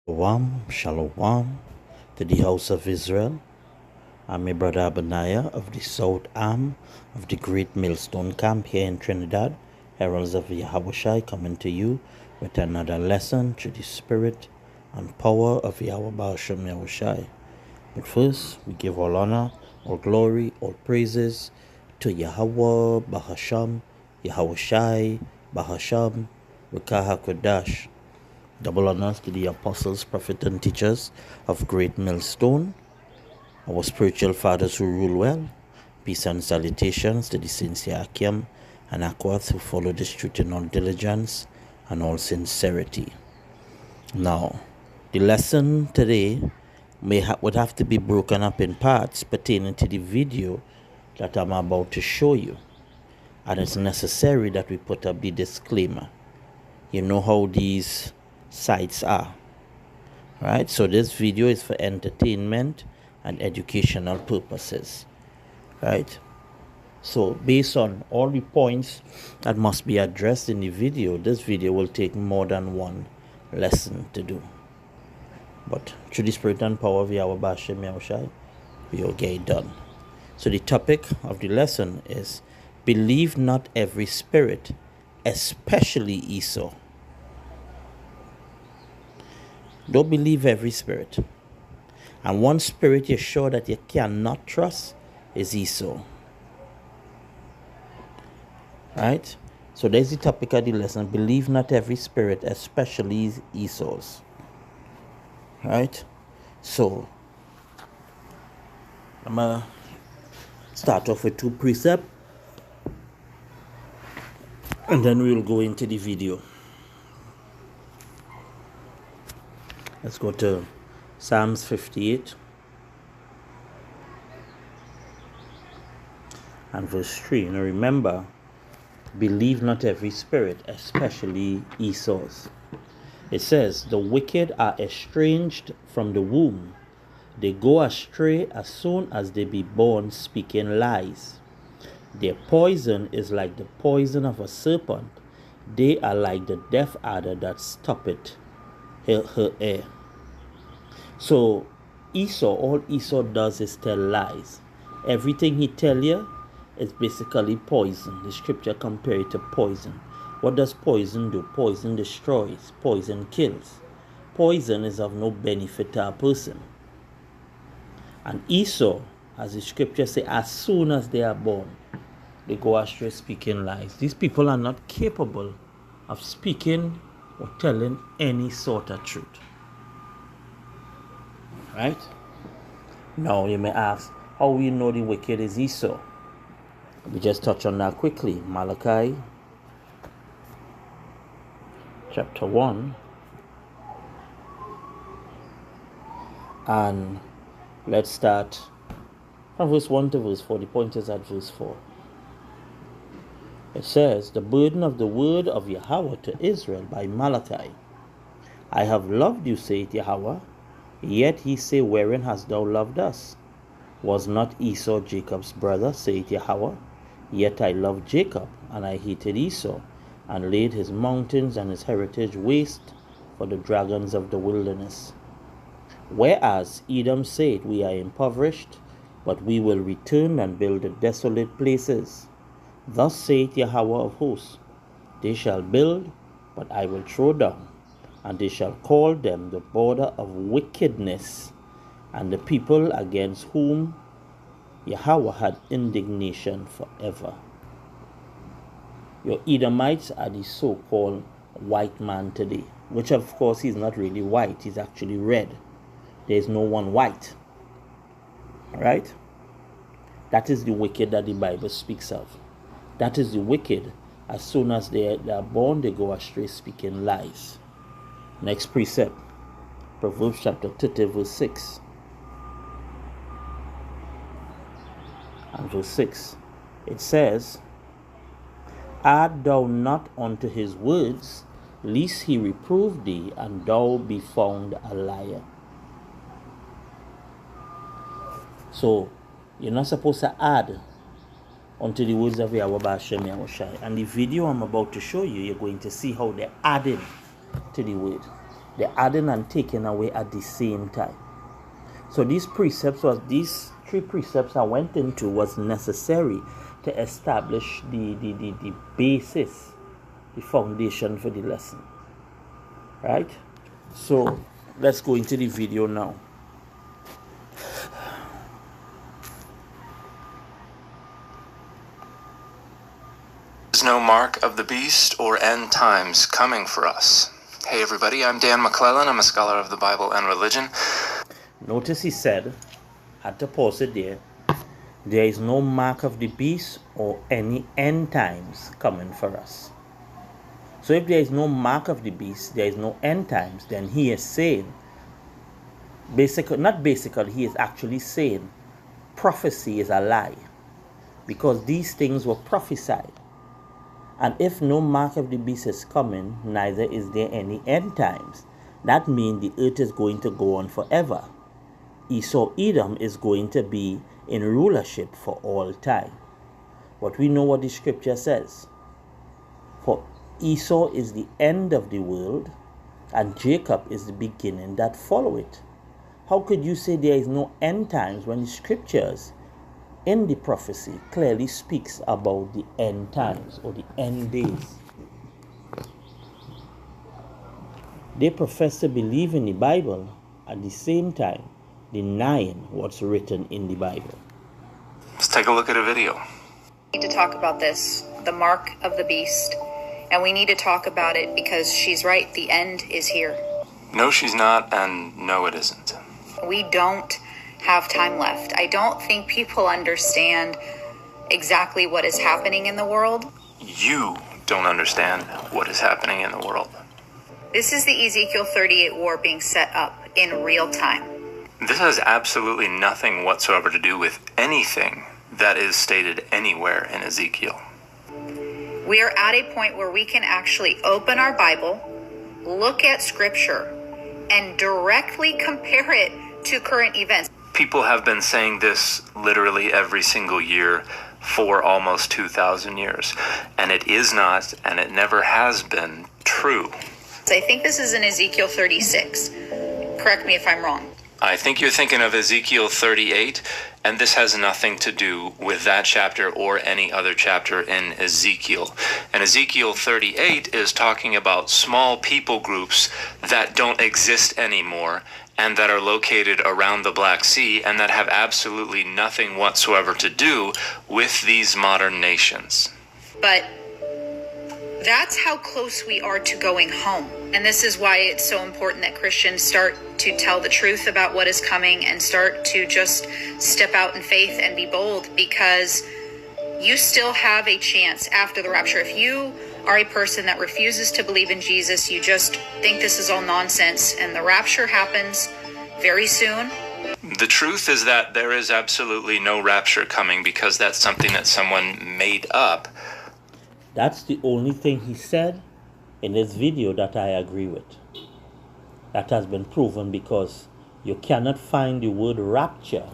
Shalom to the house of Israel. I'm your brother Abaniah of the South Arm of the Great Millstone Camp here in Trinidad. Heralds of Yahushai coming to you with another lesson through the Spirit and power of Yahweh Ba'ashem Yahushai. But first, we give all honor, all glory, all praises to Yahweh Ba'ashem Yahushai Ba'ashem Rukah HaKodash. Double honors to the apostles, prophets, and teachers of Great Millstone, our spiritual fathers who rule well. Peace and salutations to the saints Akim and Akwath who follow this truth in all diligence and all sincerity. Now, the lesson today would have to be broken up in parts pertaining to the video that I'm about to show you. And it's necessary that we put up the disclaimer. You know how these sites are, right? So this video is for entertainment and educational purposes, right? So based on all the points that must be addressed in the video, this video will take more than one lesson to do. But through the spirit and power of Yahweh Ba'ashem Yahushai, we will get it done. So the topic of the lesson is, believe not every spirit, especially Esau. Don't believe every spirit. And one spirit you're sure that you cannot trust is Esau. Right? So there's the topic of the lesson. Believe not every spirit, especially Esau's. Right? So I'm going to start off with 2 precepts. And then we'll go into the video. Let's go to Psalms 58 and verse 3. Now remember, believe not every spirit, especially Esau's. It says, the wicked are estranged from the womb. They go astray as soon as they be born, speaking lies. Their poison is like the poison of a serpent. They are like the deaf adder that stoppeth her air. So Esau, all Esau does is tell lies. Everything he tell you is basically poison. The scripture compare it to poison. What does poison do? Poison destroys. Poison kills. Poison is of no benefit to a person. And Esau, as the scripture say, as soon as they are born, they go astray speaking lies. These people are not capable of speaking or telling any sort of truth. Right? Now you may ask, how we know the wicked is Esau? We just touch on that quickly. Malachi chapter 1. And let's start from verse 1 to verse 4. The point is at verse 4. It says, the burden of the word of Yahweh to Israel by Malachi. I have loved you, saith Yahweh. Yet he say, wherein hast thou loved us? Was not Esau Jacob's brother, saith Yahweh? Yet I loved Jacob, and I hated Esau, and laid his mountains and his heritage waste for the dragons of the wilderness. Whereas Edom said, we are impoverished, but we will return and build the desolate places. Thus saith Yahweh of hosts, they shall build, but I will throw down, and they shall call them the border of wickedness, and the people against whom Yahweh had indignation forever. Your Edomites are the so-called white man today, which of course he's not really white, he's actually red. There is no one white. Right? That is the wicked that the Bible speaks of. That is the wicked. As soon as they are born, they go astray speaking lies. Next precept, Proverbs chapter 30 verse 6. And verse 6, it says, add thou not unto his words, lest he reprove thee, and thou be found a liar. So, you're not supposed to add unto the words of Yahweh Ba'ashem Yahushai. And the video I'm about to show you, you're going to see how they're adding to the word. The adding and taking away at the same time. So these three precepts I went into was necessary to establish the basis, the foundation for the lesson. Right? So let's go into the video now. There's no mark of the beast or end times coming for us. Hey everybody, I'm Dan McClellan. I'm a scholar of the Bible and religion. Notice he said, I had to pause it there is no mark of the beast or any end times coming for us. So if there is no mark of the beast, there is no end times, then he is saying, he is actually saying prophecy is a lie, because these things were prophesied. And if no mark of the beast is coming, neither is there any end times. That means the earth is going to go on forever. Esau Edom is going to be in rulership for all time. But we know what the scripture says. For Esau is the end of the world, and Jacob is the beginning that follow it. How could you say there is no end times when the scriptures in the prophecy clearly speaks about the end times or the end days? They profess to believe in the Bible, at the same time denying what's written in the Bible. Let's take a look at a video. We need to talk about this, the mark of the beast, and we need to talk about it because she's right, the end is here. No, she's not, and no, it isn't. We don't have time left. I don't think people understand exactly what is happening in the world. You don't understand what is happening in the world. This is the Ezekiel 38 war being set up in real time. This has absolutely nothing whatsoever to do with anything that is stated anywhere in Ezekiel. We are at a point where we can actually open our Bible, look at scripture, and directly compare it to current events. People have been saying this literally every single year for almost 2,000 years. And it is not, and it never has been, true. I think this is in Ezekiel 36. Correct me if I'm wrong. I think you're thinking of Ezekiel 38, and this has nothing to do with that chapter or any other chapter in Ezekiel. And Ezekiel 38 is talking about small people groups that don't exist anymore and that are located around the Black Sea and that have absolutely nothing whatsoever to do with these modern nations. But that's how close we are to going home. And this is why it's so important that Christians start to tell the truth about what is coming and start to just step out in faith and be bold, because you still have a chance after the rapture. If you are a person that refuses to believe in Jesus, you just think this is all nonsense, and the rapture happens very soon. The truth is that there is absolutely no rapture coming, because that's something that someone made up. That's the only thing he said in this video that I agree with. That has been proven, because you cannot find the word rapture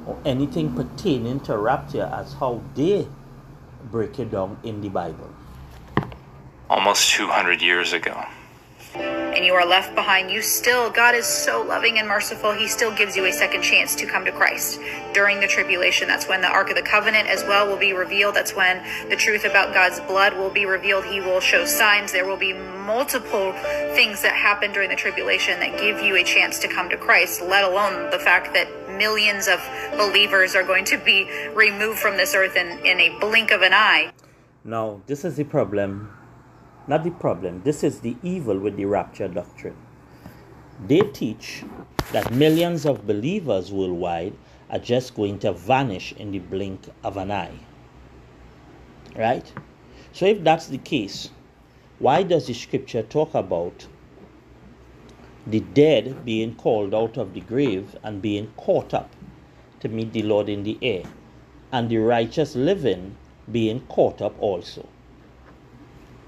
or anything pertaining to rapture as how they break it down in the Bible. Almost 200 years ago. And you are left behind, God is so loving and merciful, he still gives you a second chance to come to Christ during the tribulation. That's when the Ark of the Covenant as well will be revealed. That's when the truth about God's blood will be revealed. He will show signs. There will be multiple things that happen during the tribulation that give you a chance to come to Christ, let alone the fact that millions of believers are going to be removed from this earth in a blink of an eye. Now, this is the problem. Not the problem. This is the evil with the rapture doctrine. They teach that millions of believers worldwide are just going to vanish in the blink of an eye. Right? So if that's the case, why does the scripture talk about the dead being called out of the grave and being caught up to meet the Lord in the air, and the righteous living being caught up also?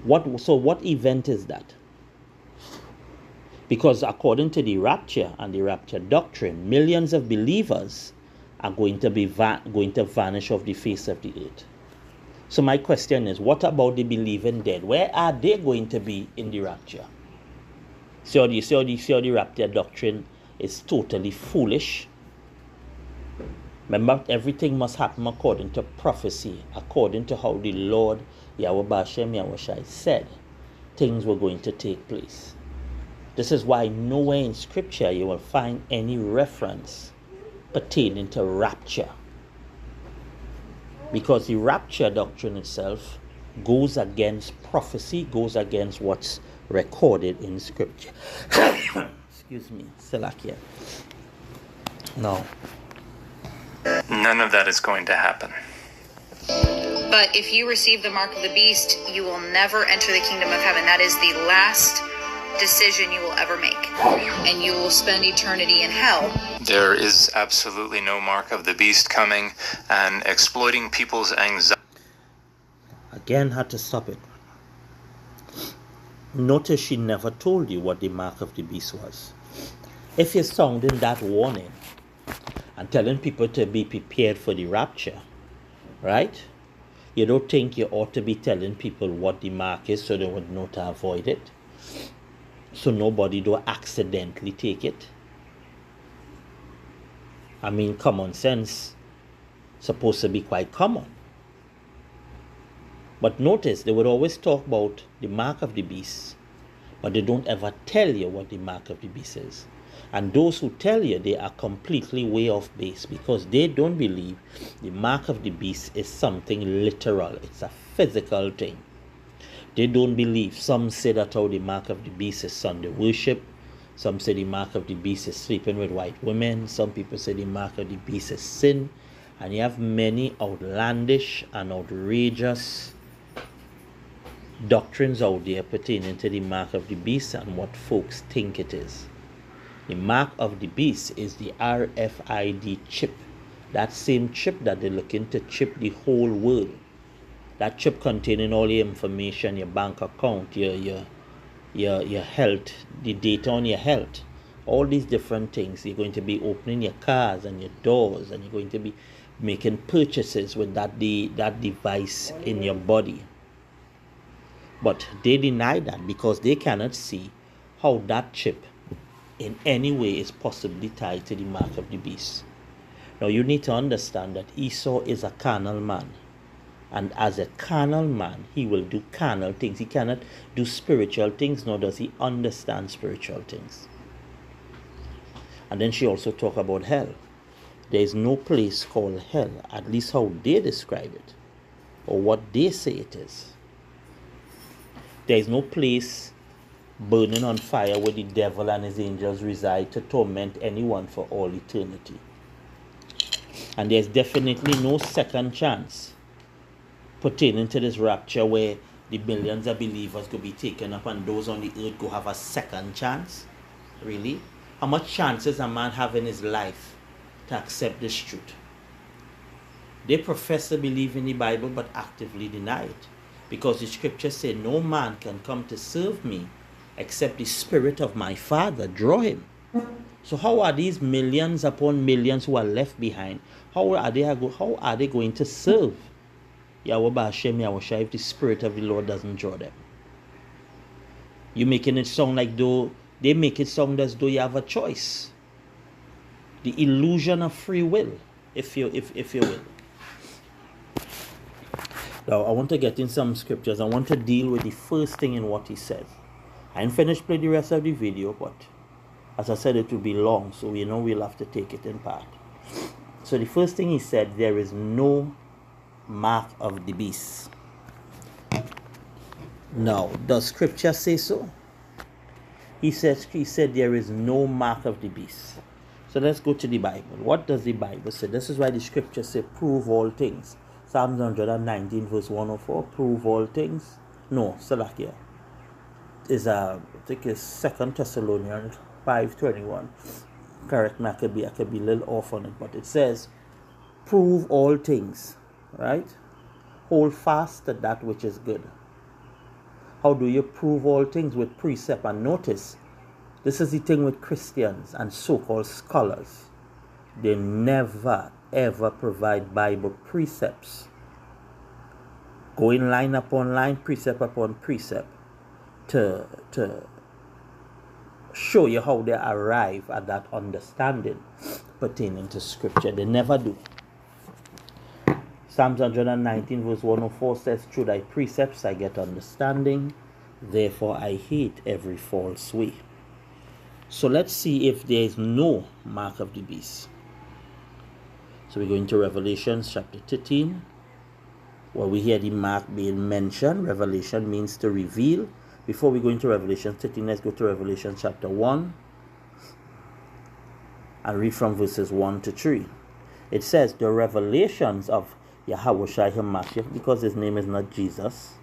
What event is that? Because according to the rapture and the rapture doctrine, millions of believers are going to vanish off the face of the earth. So my question is, what about the believing dead? Where are they going to be in the rapture? See how the rapture doctrine is totally foolish. Remember, everything must happen according to prophecy, according to how the Lord Yahweh Bashem Yahushai said things were going to take place. This is why nowhere in Scripture you will find any reference pertaining to rapture. Because the rapture doctrine itself goes against prophecy, goes against what's recorded in Scripture. Excuse me, Salakia. No. None of that is going to happen. But if you receive the mark of the beast, you will never enter the kingdom of heaven. That is the last decision you will ever make. And you will spend eternity in hell. There is absolutely no mark of the beast coming and exploiting people's anxiety. Again, had to stop it. Notice she never told you what the mark of the beast was. If you're sounding that warning and telling people to be prepared for the rapture, right? You don't think you ought to be telling people what the mark is so they would know to avoid it? So nobody do accidentally take it? I mean, common sense supposed to be quite common. But notice, they would always talk about the mark of the beast, but they don't ever tell you what the mark of the beast is. And those who tell you, they are completely way off base, because they don't believe the mark of the beast is something literal. It's a physical thing. They don't believe. Some say that the mark of the beast is Sunday worship. Some say the mark of the beast is sleeping with white women. Some people say the mark of the beast is sin. And you have many outlandish and outrageous doctrines out there pertaining to the mark of the beast and what folks think it is. The mark of the beast is the RFID chip. That same chip that they're looking to chip the whole world. That chip containing all your information, your bank account, your health, the data on your health, all these different things. You're going to be opening your cars and your doors, and you're going to be making purchases with that device in your body. But they deny that because they cannot see how that chip in any way is possibly tied to the mark of the beast. Now you need to understand that Esau is a carnal man. And as a carnal man, he will do carnal things. He cannot do spiritual things, nor does he understand spiritual things. And then she also talked about hell. There is no place called hell, at least how they describe it, or what they say it is. There is no place burning on fire where the devil and his angels reside to torment anyone for all eternity. And there's definitely no second chance pertaining to this rapture where the millions of believers could be taken up and those on the earth could have a second chance. Really? How much chances a man have in his life to accept this truth? They profess to believe in the Bible but actively deny it, because the scriptures say no man can come to serve me except the Spirit of my Father draw him. So how are these millions upon millions who are left behind, how are they going to serve Yahweh Ba'Shem Yahushua if the Spirit of the Lord doesn't draw them? You making it sound like though they make it sound as though you have a choice. The illusion of free will, if you will. Now I want to get in some scriptures. I want to deal with the first thing in what he says. I ain't finished playing the rest of the video, but as I said, it will be long, so we'll have to take it in part. So the first thing he said, there is no mark of the beast. Now, does scripture say so? He said there is no mark of the beast. So let's go to the Bible. What does the Bible say? This is why the scripture say prove all things. Psalms 119 verse 104, prove all things. No, Salakia. I think it's 2 Thessalonians 5:21. Correct me, I could be a little off on it, but it says prove all things, right? Hold fast to that which is good. How do you prove all things? With precept. And notice, this is the thing with Christians and so-called scholars. They never ever provide Bible precepts. Going line upon line, precept upon precept to show you how they arrive at that understanding pertaining to scripture. They never do. Psalms 119 verse 104 says, through thy precepts I get understanding, therefore I hate every false way. So let's see if there is no mark of the beast. So we're going to Revelation chapter 13, where we hear the mark being mentioned. Revelation means to reveal. Before we go into Revelation 13, let's go to Revelation chapter 1 and read from verses 1 to 3. It says, the revelations of Yahushua HaMashiach, because his name is not Jesus,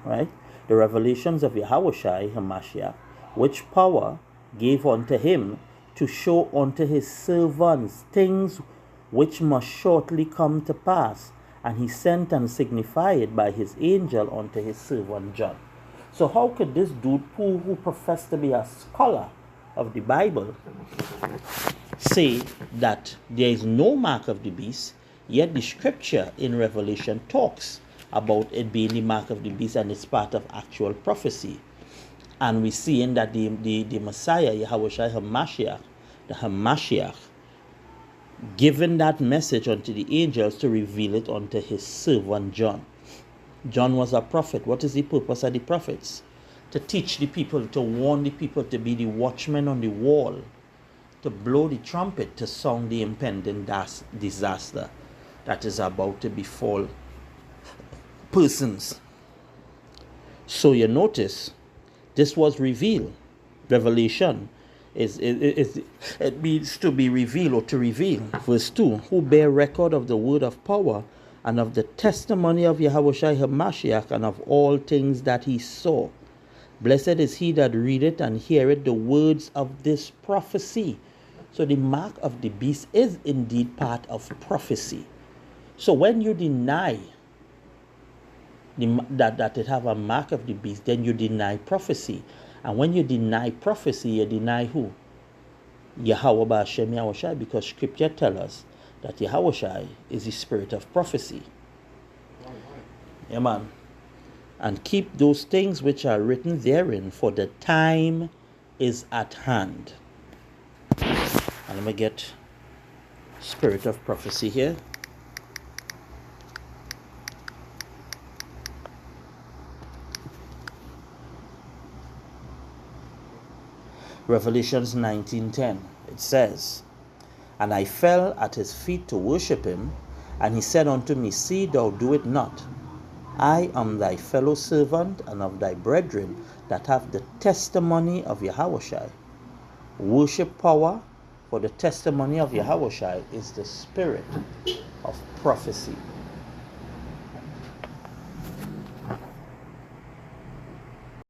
right? The revelations of Yahushua HaMashiach, which power gave unto him to show unto his servants things which must shortly come to pass. And he sent and signified by his angel unto his servant John. So how could this dude who professed to be a scholar of the Bible say that there is no mark of the beast, yet the scripture in Revelation talks about it being the mark of the beast and it's part of actual prophecy? And we see in that the Messiah, Yahushua HaMashiach, the HaMashiach, given that message unto the angels to reveal it unto his servant John. John was a prophet. What is the purpose of the prophets? To teach the people, to warn the people, to be the watchmen on the wall, to blow the trumpet, to sound the impending disaster that is about to befall persons. So you notice, this was revealed. Revelation it means to be revealed or to reveal. Verse 2, who bear record of the word of power and of the testimony of Yahushua HaMashiach and of all things that he saw. Blessed is he that readeth and heareth the words of this prophecy. So the mark of the beast is indeed part of prophecy. So when you deny that it have a mark of the beast, then you deny prophecy. And when you deny prophecy, you deny who? Yahweh Ba'Shem Yahushai, because scripture tells us that Yahushai is the spirit of prophecy. Yeah, man. And keep those things which are written therein, for the time is at hand. And let me get spirit of prophecy here. Revelations 19:10, it says, and I fell at his feet to worship him, and he said unto me, see thou do it not. I am thy fellow servant and of thy brethren that have the testimony of Yahushai. Worship power, for the testimony of Yahushai is the spirit of prophecy.